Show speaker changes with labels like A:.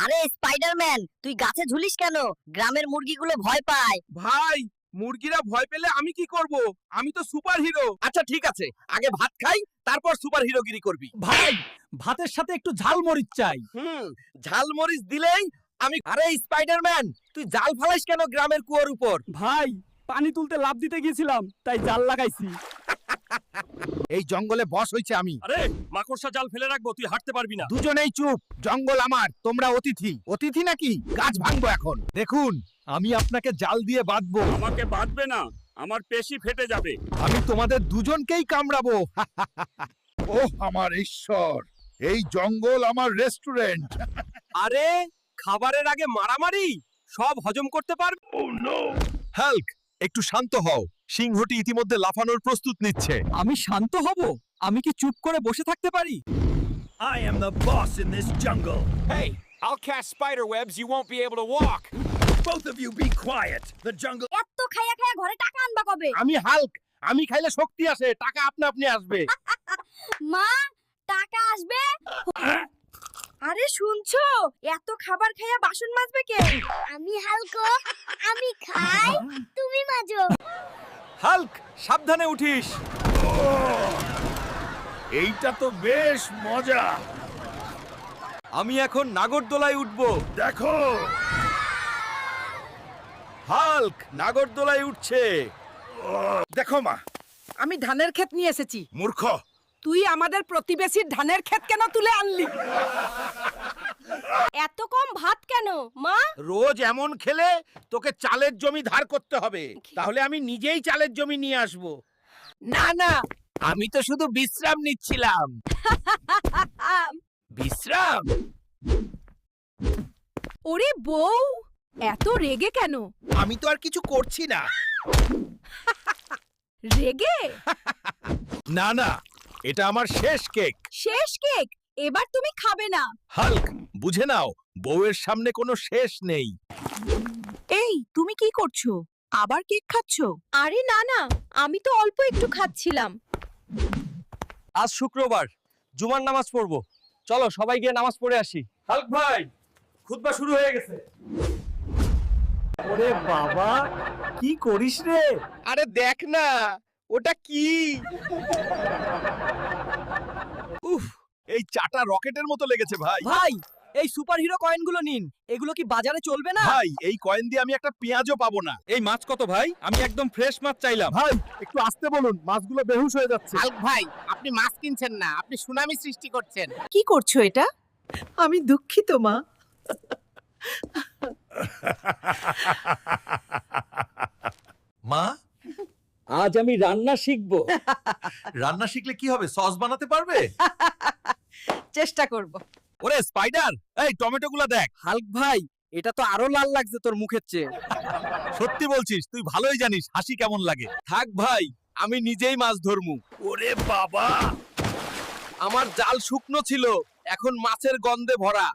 A: আরে স্পাইডারম্যান, তুই গাছে ঝুলিস কেন? গ্রামের মুরগিগুলো ভয় পায়।
B: ভাই, মুরগিরা ভয় পেলে আমি কি করব? আমি তো সুপার হিরো। আচ্ছা ঠিক আছে, আগে ভাত খাই, তারপর সুপার হিরোগিরি করবি।
C: ভাই, ভাতের সাথে একটু ঝাল মরিচ চাই।
B: ঝালমরিচ দিলেই আমি। আরে স্পাইডারম্যান, তুই জাল ফালাইস কেন গ্রামের কুয়োর উপর?
C: ভাই, পানি তুলতে লাফ দিতে গিয়েছিলাম, তাই জাল লাগাইছি।
B: এই জঙ্গলে বস হইছে আমি।
C: আরে, মাকড়সা জাল ফেলে রাখবো, তুই হাঁটতে পারবি না।
B: দুজনেই চুপ, জঙ্গল আমার, তোমরা অতিথি। অতিথি নাকি? গাছ ভাঙবো এখন। দেখুন, আমি আপনাকে জাল দিয়ে বাঁধবো।
C: আমাকে বাঁধবে না, আমার পেশি ফেটে যাবে।
B: আমি তোমাদের দুজনকেই কামড়াবো।
D: ওহ আমার ঈশ্বর, এই জঙ্গল আমার রেস্টুরেন্ট।
B: আরে, খাবারের আগে মারামারি? সব হজম করতে পারবে? হাল্ক, একটু শান্ত হও। সিংহটি ইতিমধ্যে লাফানোর প্রস্তুত নিচ্ছে।
C: আমি শান্ত হব? আমি কি চুপ করে বসে থাকতে পারি?
E: I am the boss in this jungle.
F: Hey, I'll cast spider webs, you won't be able to walk.
E: Both of you be quiet. The jungle.
A: এত খায়া খায়া ঘরে টাকা আনবা কবে?
B: আমি হাল্ক, আমি খাইলে শক্তি আসে, টাকা আপনা আপনি আসবে।
A: মা, টাকা আসবে? আরে শুনছো, এত খাবার খাইয়া বাসন মাজবে কে? আমি হালকো, আমি খাই, তুমি মাজো।
B: হাল্ক, সাবধানে উঠিস।
D: এইটা তো বেশ মজা।
B: আমি এখন নাগরদোলায় উঠবো।
D: দেখো,
B: হাল্ক নাগরদোলায় উঠছে।
D: দেখো মা,
G: আমি ধানের ক্ষেত নিয়ে এসেছি।
D: মূর্খ।
G: তুই আমাদের প্রতিবেশীর ধানের ক্ষেত কেন তুলে আনলি?
A: এত কম ভাত কেন, মা?
B: রোজ এমন খেলে তোকে চালের জমি ধার করতে হবে। তাহলে আমি নিজেই চালের জমি নিয়ে আসব।
G: না না,
B: আমি তো শুধু বিশ্রাম নিচ্ছিলাম। বিশ্রাম?
G: ওরে বউ, এত রেগে কেন?
B: আমি তো আর কিছু করছি না।
G: রেগে?
B: না না, এটা আমার শেষ কেক।
G: শেষ কেক? এবার তুমি খাবে না।
B: হাল্ক, বুঝে নাও, বউয়ের সামনে কোনো শেষ নেই।
G: এই, তুমি কি করছো? আবার কেক খাচ্ছো?
A: আরে না না, আমি তো অল্প একটু খাচ্ছিলাম।
B: আজ শুক্রবার, জুমার নামাজ পড়বো। চলো সবাই গিয়ে নামাজ পড়ে আসি। হাল্ক ভাই, খুতবা শুরু হয়ে গেছে।
C: ওরে বাবা, কি করিস রে?
B: আরে দেখ না, ওটা কি? উফ, এই চাটা রকেটের মতো লেগেছে ভাই।
C: ভাই, এই সুপারহিরো কয়েনগুলো নিন। এগুলো কি বাজারে চলবে না?
B: ভাই, এই কয়েন দিয়ে আমি একটা পেঁয়াজও পাবো না। এই মাছ কত ভাই? আমি একদম ফ্রেশ মাছ চাইলাম।
D: ভাই একটু আস্তে বলুন, মাছগুলো বেহুশ হয়ে যাচ্ছে।
H: হাল্ক ভাই, আপনি মাছ কিনছেন না, আপনি সুনামি সৃষ্টি করছেন।
G: কি করছো এটা? আমি দুঃখিত মা।
B: মা,
C: আজ আমি রান্না শিখবো।
B: রান্না শিখলে কি হবে? সস বানাতে পারবে?
G: চেষ্টা করব।
B: ওরে স্পাইডার, এই টমেটোগুলো দেখ।
C: হাল্ক ভাই, এটা তো আরো লাল লাগছে তোর মুখের চেয়ে।
B: সত্যি বলছিস? তুই ভালোই জানিস হাসি কেমন লাগে। থাক ভাই, আমি নিজেই মাছ ধরমু।
D: ওরে বাবা,
B: আমার জাল শুকনো ছিল, এখন মাছের গন্ধে ভরা।